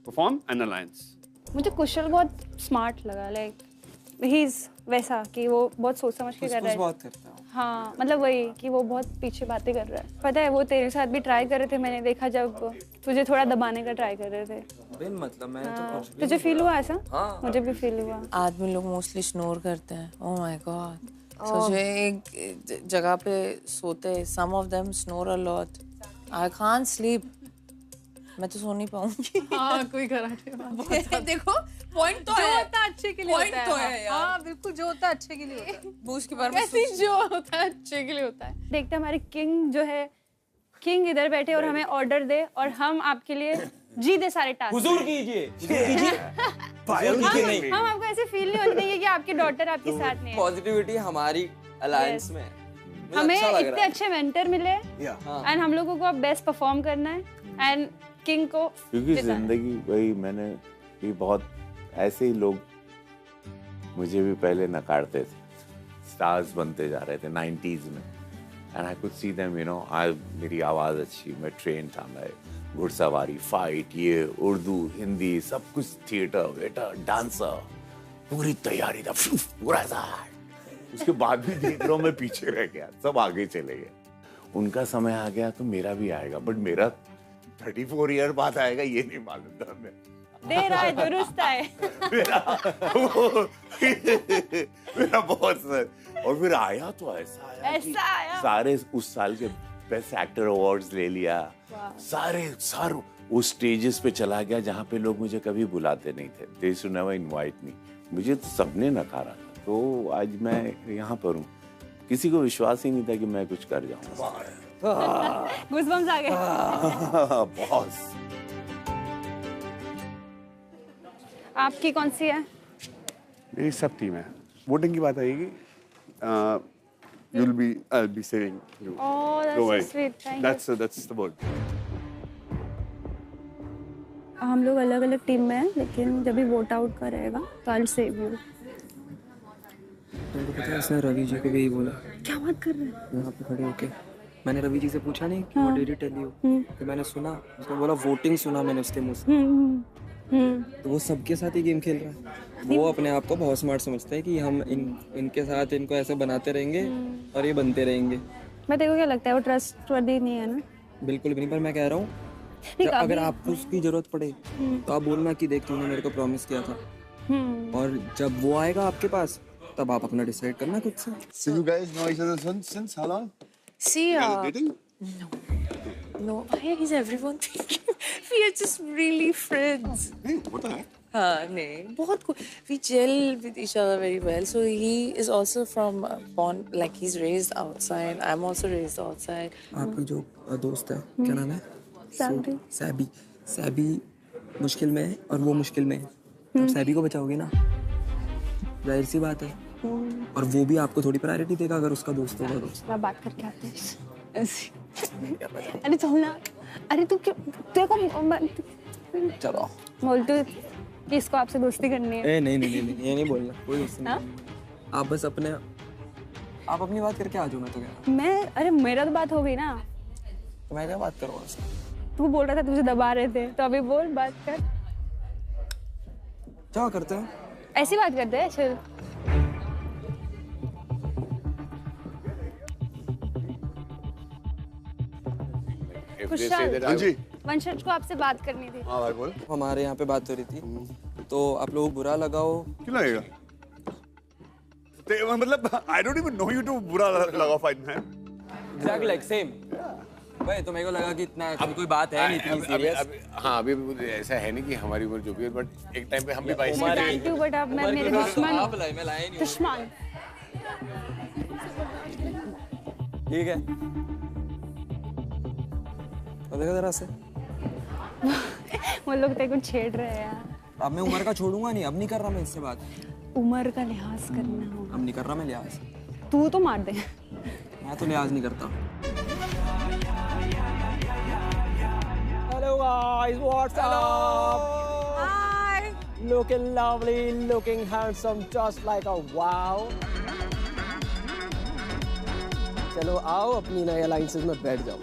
परफॉर्म एंड अलायंस. मुझे कुशल बहुत स्मार्ट लगा. लाइक ही इज वैसा कि वो बहुत सोच समझ के कर रहा है. बात करता हूँ. हाँ, मतलब वही कि वो बहुत पीछे बातें कर रहा है. पता है वो तेरे साथ भी ट्राई कर रहे थे. मैंने देखा जब तुझे थोड़ा दबाने का ट्राई कर रहे थे. बिन मतलब मैं तो कुछ भी तुझे फील हुआ ऐसा? हाँ. मुझे भी फील हुआ. आदमी लोग मोस्टली स्नोर करते हैं. Oh my God. सोचे एक जगह पे सोते. Some of them snore a lot. I can't sleep. मैं तो सो नहीं पाऊंगी। हाँ कोई कराटे देखो पॉइंट तो जो है, होता है अच्छे के लिए पॉइंट होता तो है है यार। हाँ बिल्कुल जो होता है अच्छे के लिए होता है। बूस्ट के बारे में ऐसे जो होता है अच्छे के लिए होता है। देखते हैं हमारे किंग जो है, किंग इधर बैठे और हमें ऑर्डर दे और हम आपके लिए जी दे सारे टास्क। हुजूर कीजिए हम आपको ऐसे फील नहीं होने देंगे कि आपकी डॉटर आपके साथ नहीं है। पॉजिटिविटी हमारी अलायंस में हमें इतने अच्छे मेंटर मिले एंड हम लोगों को अब बेस्ट परफॉर्म करना है एंड किंग को क्योंकि जिंदगी वही मैंने भी बहुत ऐसे ही लोग मुझे भी पहले नकारते थे, स्टार्स बनते जा रहे थे 90s में and I could see them, you know, मेरी आवाज अच्छी, मैं ट्रेन था, मैं घुड़सवारी, फाइट, ये उर्दू, हिंदी, सब कुछ, थिएटर वेटर, डांसर, पूरी तैयारी था, पूरा ऐसा। उसके बाद भी देख रहा हूँ मैं पीछे रह गया, सब आगे चले गए। उनका समय आ गया तो मेरा भी आएगा, बट मेरा 34 ईयर बाद आएगा ये नहीं मालूम था मैं। दे रहा है दुरुस्त है मेरा बहुत सर, और फिर आया तो ऐसा आया कि आया। सारे उस साल के बेस्ट एक्टर अवार्ड्स ले लिया, सारे उस स्टेजेस पे चला गया जहाँ पे लोग मुझे कभी बुलाते नहीं थे, they should never invite me, मुझे तो सबने नकारा था। तो आज मैं यहाँ पर हूँ, किसी को विश्वास ही नहीं था कि मैं कुछ कर जाऊंगा। गूज़बम्स आ गए। बॉस। आपकी कौन सी है? मेरी सब टीम है। वोटिंग की बात आएगी, I'll be saving you. Oh, that's Don't worry. so sweet. Thank That's the word. हम लोग अलग अलग टीम में हैं, लेकिन जब भी वोट आउट का रहेगा तो I'll save you. तुमको पता है इसने रवि जी को भी यही बोला। क्या बात कर रहे हैं? यहाँ पे खड़े होके मैंने रवि जी से पूछा नहीं कि what did he tell you? तो मैंने सुना, उसने बोला वोटिंग सुना मैंने उसके मुंह से। तो वो सबके साथ ही गेम खेल रहा है। वो अपने आप को बहुत स्मार्ट समझता है कि हम इनके साथ इनको ऐसे बनाते रहेंगे और ये बनते रहेंगे। मैं तेरे को क्या लगता है वो ट्रस्टवर्दी नहीं है ना? बिल्कुल भी नहीं, पर मैं कह रहा हूँ अगर आपको उसकी जरूरत पड़े तो आप बोलना कि देख तूने मेरे को प्रॉमिस किया था, और जब वो आएगा आपके पास तब आप अपना डिसाइड करना खुद से। So you guys know each other since how long? See, You guys are dating? no, why is everyone thinking we are just really friends? Hey, what the heck? हाँ नहीं, बहुत cool. We gel with each other very well. So he is also from born, like he's raised outside. I'm also raised outside. आपकी जो दोस्त है क्या नाम है? सैबी। सैबी। सैबी मुश्किल में है और वो मुश्किल में है, आप सैबी को बचाओगे ना, जाहिर सी बात है। और वो भी आपको थोड़ी प्रायोरिटी देगा अगर उसका दोस्त होगा तो। मैं बात करके आते हैं। अरे चल ना, अरे तू क्यों, तेरे को चलो बोल तू कि इसको आपसे दोस्ती करनी है। नहीं ये नहीं बोलना, कोई दोस्ती नहीं। आप बस आप अपनी बात करके आ जाओ, मैं तो कह रहा हूँ। अरे मेरा तो बात हो गई ना। तो मैं क्या बात करूँ उससे? तू बोल रहा था तुझे दबा रहे थे, तो अभी बोल, बात कर। क्या करते हैं? ऐसी बात करते हैं चल। वंशज को आपसे बात करनी थी। हाँ भाई बोल। हमारे यहाँ पे बात हो रही थी, तो आप लोग बुरा लगाओ। क्यों लगेगा? मतलब I don't even know you to बुरा लगा फाइन है। Exactly like same. भाई तो मेरे को लगा कि इतना अब कोई बात है नहीं इतनी सीरियस। हाँ अभी ऐसा है नहीं कि हमारी उम्र जो भी है, बट एक टाइम पे हम भी 22 मैं जानती हूँ, बट अब मैं मेरे दुश्मन हूँ। मैं लाया नहीं। दुश्मन। ठीक है। तो देखो जरा से। वो लोग तेरे को छेड़ रहे हैं यार। अब मैं उम्र का छोड़ूंगा नहीं, अब नहीं कर रहा मैं इससे बात। उम्र का लिहाज करना होगा। अब नहीं कर रहा मैं लिहाज। तू तो मार दे। मैं तो लिहाज नहीं करता। Hello guys, what's up? Hi. Looking lovely, looking handsome, just like a wow. चलो आओ अपनी नई अलायंसेस में बैठ जाओ।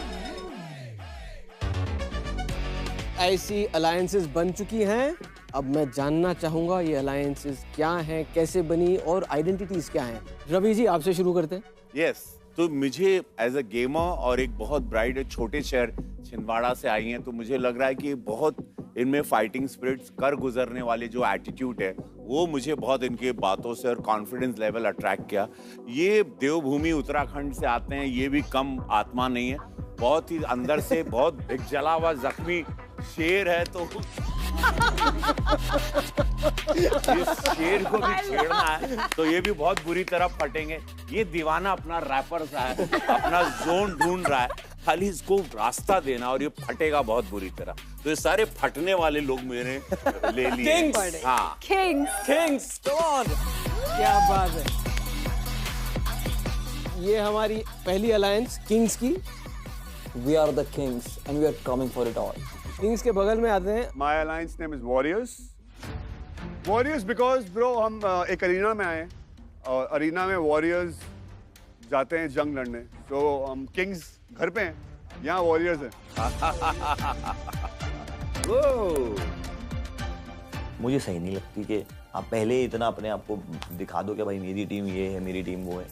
ऐसी अलायंसेस बन चुकी हैं, अब मैं जानना चाहूंगा ये अलायंसेस क्या हैं, कैसे बनी और आइडेंटिटीज क्या हैं। रवि जी आपसे शुरू करते हैं। यस, तो मुझे एज अ गेमर और एक बहुत ब्राइट छोटे शहर छिंदवाड़ा से आई हैं, तो मुझे लग रहा है कि बहुत इनमें फाइटिंग स्पिरिट्स, कर गुजरने वाले जो एटीट्यूड है वो मुझे बहुत इनके बातों से और कॉन्फिडेंस लेवल अट्रैक्ट किया। ये देवभूमि उत्तराखंड से आते हैं, ये भी कम आत्मा नहीं है, बहुत ही अंदर से बहुत एक जला हुआ जख्मी शेर है तो इस शेर को भी छेड़ना है तो ये भी बहुत बुरी तरह फटेंगे। ये दीवाना अपना रैपर सा है, अपना जोन ढूंढ रहा है, खाली इसको रास्ता देना और ये फटेगा बहुत बुरी तरह। तो ये सारे फटने वाले लोग मैंने ले लिए। Kings. हाँ किंग्स come on. क्या बात है। ये हमारी पहली अलायंस किंग्स की। We are the kings and we are coming for it all. Kings के बगल में आते हैं। My alliance name is Warriors. Warriors because bro हम एक अरीना में आए और अरीना में Warriors जाते हैं जंग लड़ने। तो हम किंग्स घर पे हैं, यहाँ Warriors हैं। मुझे सही नहीं लगती कि आप पहले इतना अपने आप को दिखा दो कि भाई मेरी टीम ये है, मेरी टीम वो है।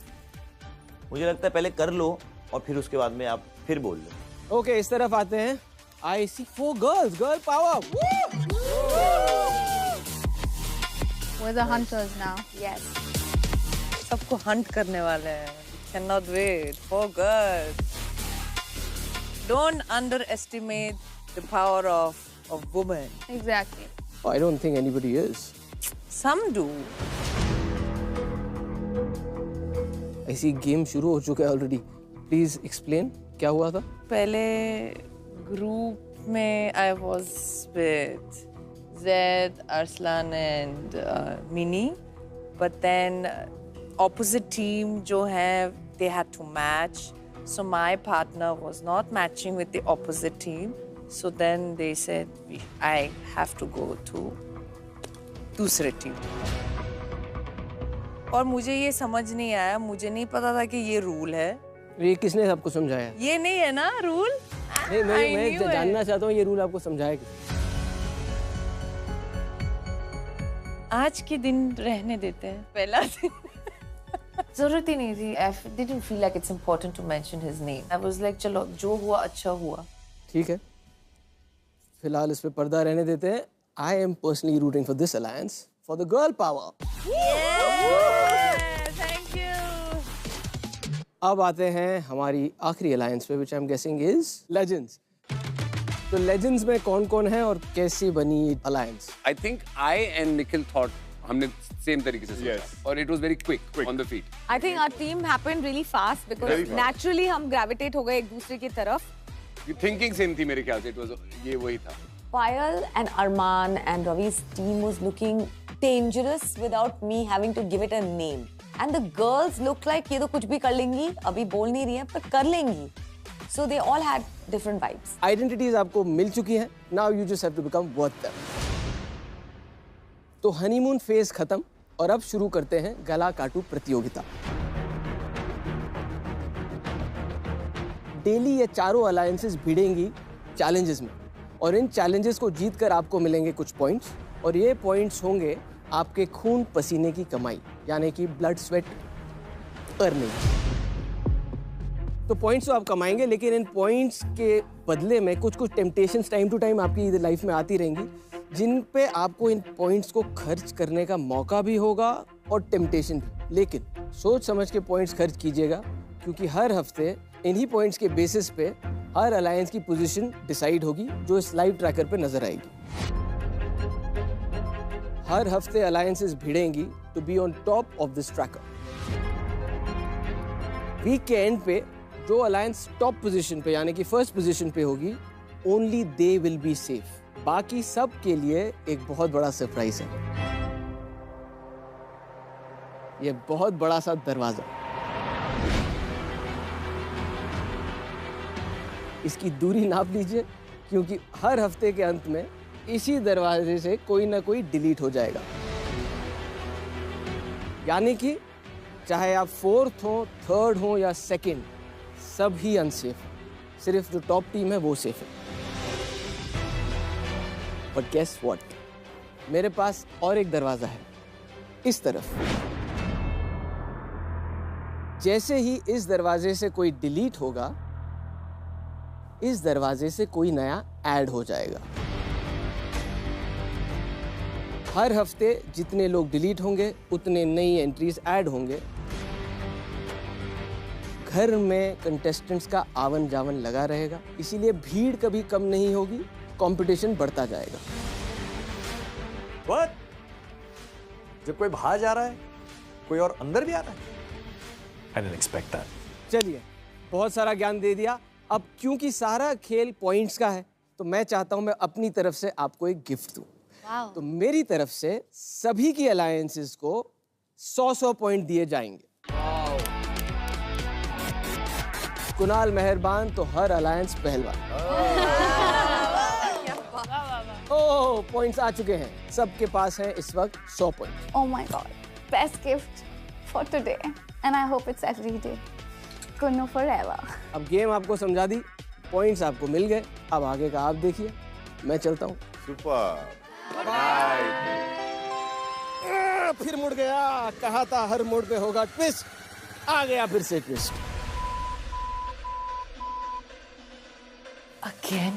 मुझे लगता है पहले कर लो और फिर उसके बाद में आप फिर बोल लो। ओके, इस तरफ आते हैं। I see 4 girls, girl power. We're the hunters now. Yes. सबको हंट करने वाले हैं। Cannot wait. 4 girls. Don't underestimate the power of women. Exactly. I don't think anybody is. Some do. I see game शुरू हो चुका है already. Please explain क्या हुआ था? पहले ग्रुप में I was with Zed, Arslan and Mini, but then opposite team जो है they had to match, so my partner was not matching with the opposite team, so then they said I have to go to दूसरे team. और मुझे ये समझ नहीं आया, मुझे नहीं पता था कि ये रूल है। ये किसने आपको समझाया? ये नहीं है ना रूल? नहीं, मैं जानना चाहता हूँ ये रूल आपको समझाया कि? आज के दिन रहने देते हैं, पहला दिन। जरूरत ही नहीं थी। I didn't feel like it's important to mention his name. I was like चलो जो हुआ अच्छा हुआ। ठीक है, फिलहाल इस पे पर्दा रहने देते हैं। I am personally rooting for this alliance for the girl power. Thank you. अब आते हैं हमारी आखिरी अलायंस पे, which I'm guessing is Legends. तो Legends में कौन-कौन है और कैसी बनी alliance? I think I and Nikhil thought हमने सेम तरीके से सोचा और it was very quick on the feet. I think our team happened really fast because Very fast. naturally हम gravitate हो गए एक दूसरे की तरफ. Thinking same थी मेरे ख्याल से, it was ये वही था. Payal and Arman and Ravi's team was looking dangerous without me having to give it a name. And the girls looked like ये तो कुछ भी कर लेंगी, अभी बोल नहीं रही हैं पर कर लेंगी. So they all had different vibes. Identities आपको मिल चुकी हैं. Now you just have to become worth them. तो हनीमून फेज खत्म और अब शुरू करते हैं गला काटू प्रतियोगिता। डेली ये चारों अलायंसेस भिड़ेंगी चैलेंजेस में और इन चैलेंजेस को जीतकर आपको मिलेंगे कुछ पॉइंट्स और ये पॉइंट्स होंगे आपके खून पसीने की कमाई, यानी कि ब्लड स्वेट अर्निंग। तो पॉइंट्स तो आप कमाएंगे, लेकिन इन पॉइंट्स के बदले में कुछ कुछ टेम्पटेशंस टाइम टू टाइम आपकी लाइफ में आती रहेंगी, जिन पे आपको इन पॉइंट्स को खर्च करने का मौका भी होगा और टेम्पटेशन भी। लेकिन सोच समझ के पॉइंट्स खर्च कीजिएगा, क्योंकि हर हफ्ते इन्हीं पॉइंट्स के बेसिस पे हर अलायंस की पोजीशन डिसाइड होगी, जो इस लाइव ट्रैकर पे नजर आएगी। हर हफ्ते अलायंसेस भिड़ेंगी to be on top of this tracker. Week के एंड पे जो अलायंस टॉप पोजीशन पे यानी कि फर्स्ट पोजीशन पे होगी, only they will be safe. बाकी सब के लिए एक बहुत बड़ा सरप्राइज है। ये बहुत बड़ा सा दरवाजा, इसकी दूरी नाप लीजिए, क्योंकि हर हफ्ते के अंत में इसी दरवाजे से कोई ना कोई डिलीट हो जाएगा। यानी कि चाहे आप 4th हो, 3rd हो या 2nd, सब ही अनसेफ। सिर्फ जो टॉप टीम है वो सेफ है। But guess what? मेरे पास और एक दरवाजा है, इस तरफ। जैसे ही इस दरवाजे से कोई डिलीट होगा, इस दरवाजे से कोई नया ऐड हो जाएगा। हर हफ्ते जितने लोग डिलीट होंगे, उतने नई एंट्रीज ऐड होंगे। घर में कंटेस्टेंट्स का आवन जावन लगा रहेगा, इसीलिए भीड़ कभी कम नहीं होगी, कंपटीशन बढ़ता जाएगा। What? जब कोई बाहर जा रहा है, कोई और अंदर भी आ रहा है? I didn't expect that. चलिए, बहुत सारा ज्ञान दे दिया। अब क्योंकि सारा खेल पॉइंट्स का है, तो मैं चाहता हूं मैं अपनी तरफ से आपको एक गिफ्ट दूं। तो मेरी तरफ से सभी की अलायंसेस को 100-100 पॉइंट दिए जाएंगे। कुणाल मेहरबान तो हर अलायंस पहलवान। ओह, पॉइंट्स आ चुके हैं, सबके पास हैं इस वक्त 100 point. Oh my god, best gift for today, and I hope it's every day. Kunu forever. अब गेम आपको समझा दी, पॉइंट्स आपको मिल गए, अब आगे का आप देखिए, मैं चलता हूँ। सुपर। फिर मुड़ गया, कहा था हर मोड़ पे होगा ट्विस्ट, आ गया फिर से twist. Again?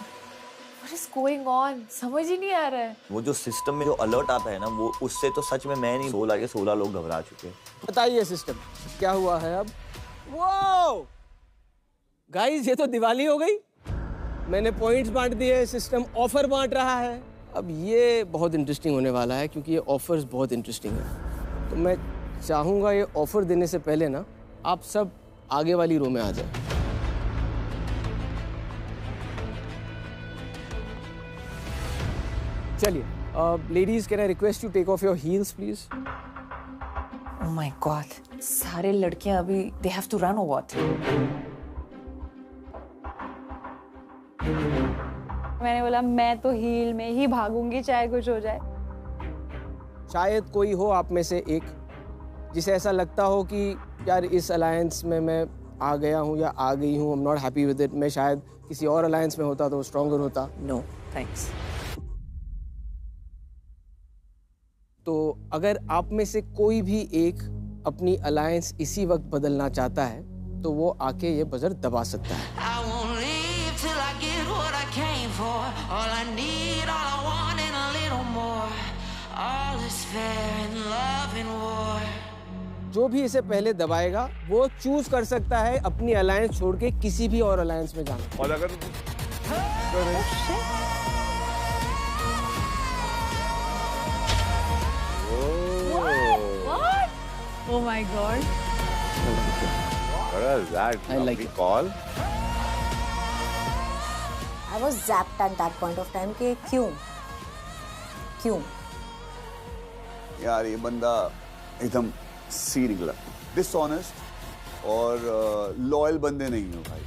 What is going on? समझ ही नहीं आ रहा है। वो जो सिस्टम में जो अलर्ट आता है ना, वो उससे तो सच में मैं नहीं, 16 के 16 लोग घबरा चुके हैं। बताइए सिस्टम क्या हुआ है अब? वो गाइस, ये तो दिवाली हो गई। मैंने पॉइंट्स बांट दिए, सिस्टम ऑफर बांट रहा है। अब ये बहुत इंटरेस्टिंग होने वाला है, क्योंकि ये ऑफर्स बहुत इंटरेस्टिंग है। तो मैं चाहूँगा ये ऑफर देने से पहले ना आप सब आगे वाली रो में आ जाए। चलिए, ladies, can I request you take off your heels please? Oh my god, सारे लड़कियां अभी they have to run or what? मैंने बोला मैं तो हील में ही भागूंगी चाहे कुछ हो जाए। शायद कोई हो आप में से एक जिसे ऐसा लगता हो कि यार इस अलायंस में मैं आ गया हूँ या आ गई हूँ, I am not happy with it, मैं शायद किसी और अलायंस में होता तो स्ट्रॉन्गर होता। No thanks. तो अगर आप में से कोई भी एक अपनी अलायंस इसी वक्त बदलना चाहता है तो वो आके ये बजर दबा सकता है। जो भी इसे पहले दबाएगा वो चूज कर सकता है अपनी अलायंस छोड़ के किसी भी और अलायंस में जाना। और अगर Oh my god. What was that? I like it. Call? I was zapped at that point of time कि क्यों? यार ये बंदा एकदम सी निकला, डिसऑनेस्ट और लॉयल बंदे नहीं हो भाई।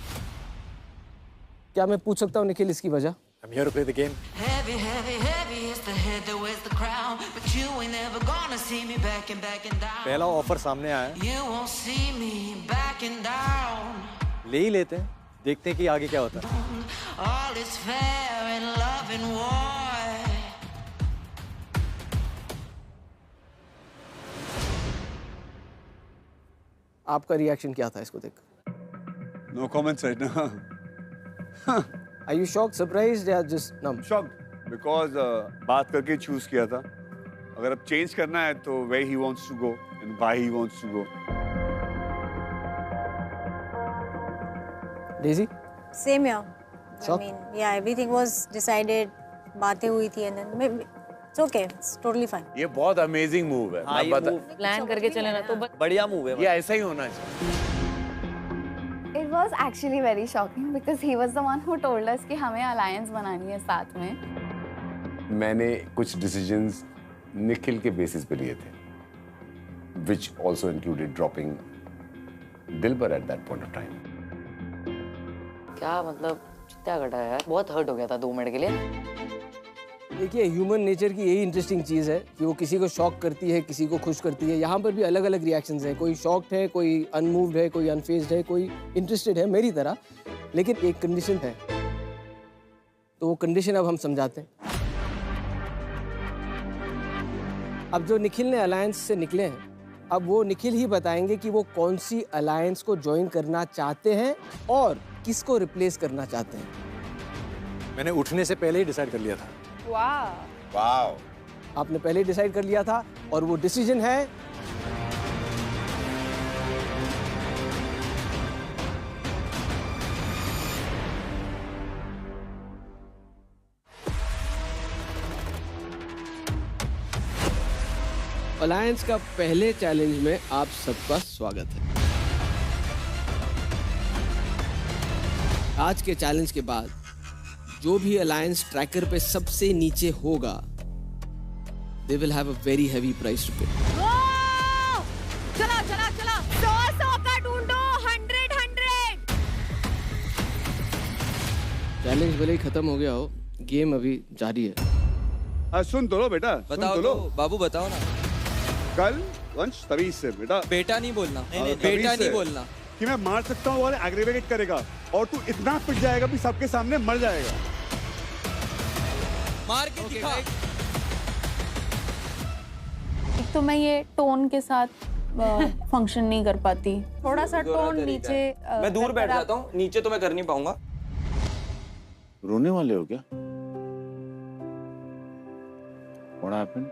क्या मैं पूछ सकता हूँ निखिल इसकी वजह? I'm here to play the game. Heavy, heavy, heavy is the head that wears the crown, but you ain't never gonna see me backing down. पहला ऑफर सामने आया है, You won't see me backing down. ले ही लेते हैं, देखते हैं कि आगे क्या होता है। All is fair in love and war. आपका रिएक्शन क्या था इसको देख? No comments right now. Are you shocked, surprised या just numb? Shocked because बात करके चूज किया था। अगर अब चेंज करना है तो where he wants to go and why he wants to go. Daisy? Same here. Shock? I mean, yeah, everything was decided. बातें हुई थी and then it's okay. It's totally fine. ये बहुत अमेजिंग मूव है। हाँ, ये मूव प्लान करके चले ना तो बढ़िया मूव है। ये ऐसा ही होना चाहिए। It was actually very shocking because he was the one who told us कि हमें alliance बनानी है साथ में। मैंने कुछ डिसीजंस निखिल के बेसिस पे लिए थे, which also included dropping Dilbar at that point of time. क्या मतलब चित्ता घटा यार, बहुत हर्ट हो गया था 2 मिनट के लिए। देखिए, ह्यूमन नेचर की यही इंटरेस्टिंग चीज़ है कि वो किसी को शॉक करती है, किसी को खुश करती है। यहाँ पर भी अलग अलग रिएक्शंस हैं, कोई शॉक्ड है, कोई अनमूव्ड है, कोई अनफेज्ड है, कोई इंटरेस्टेड है मेरी तरह, लेकिन एक कंडीशन है। तो वो कंडीशन अब हम समझाते हैं। अब जो निखिल ने अलायंस से निकले हैं, अब वो निखिल ही बताएंगे कि वो कौन सी अलायंस को ज्वाइन करना चाहते हैं और किसको रिप्लेस करना चाहते हैं। मैंने उठने से पहले ही डिसाइड कर लिया था। वाओ, आपने पहले ही डिसाइड कर लिया था और वो डिसीजन है अलायंस का पहले चैलेंज में आप सबका स्वागत है। आज के चैलेंज के बाद जो भी अलायंस ट्रैकर पे सबसे नीचे होगा, they will have a very heavy price to pay. चला चला चला 100 का ढूंढो, 100 चैलेंज भले ही खत्म हो गया हो, गेम अभी जारी है। सुन तो लो बेटा, बताओ सुन तो लो। तो, बाबू बताओ ना। कल वंश तभी से बेटा, बेटा नहीं बोलना, तभी बेटा से नहीं बोलना कि मैं मार सकता हूँ और एग्रीवेट करेगा और तू इतना पिट जाएगा भी सबके सामने मर जाएगा। मार के दिखा। एक तो मैं ये टोन के साथ फंक्शन नहीं कर पाती, थोड़ा सा टोन नीचे मैं दूर बैठ जाता हूँ, नीचे तो मैं कर नहीं पाऊंगा। रोने वाले हो क्या? What happened?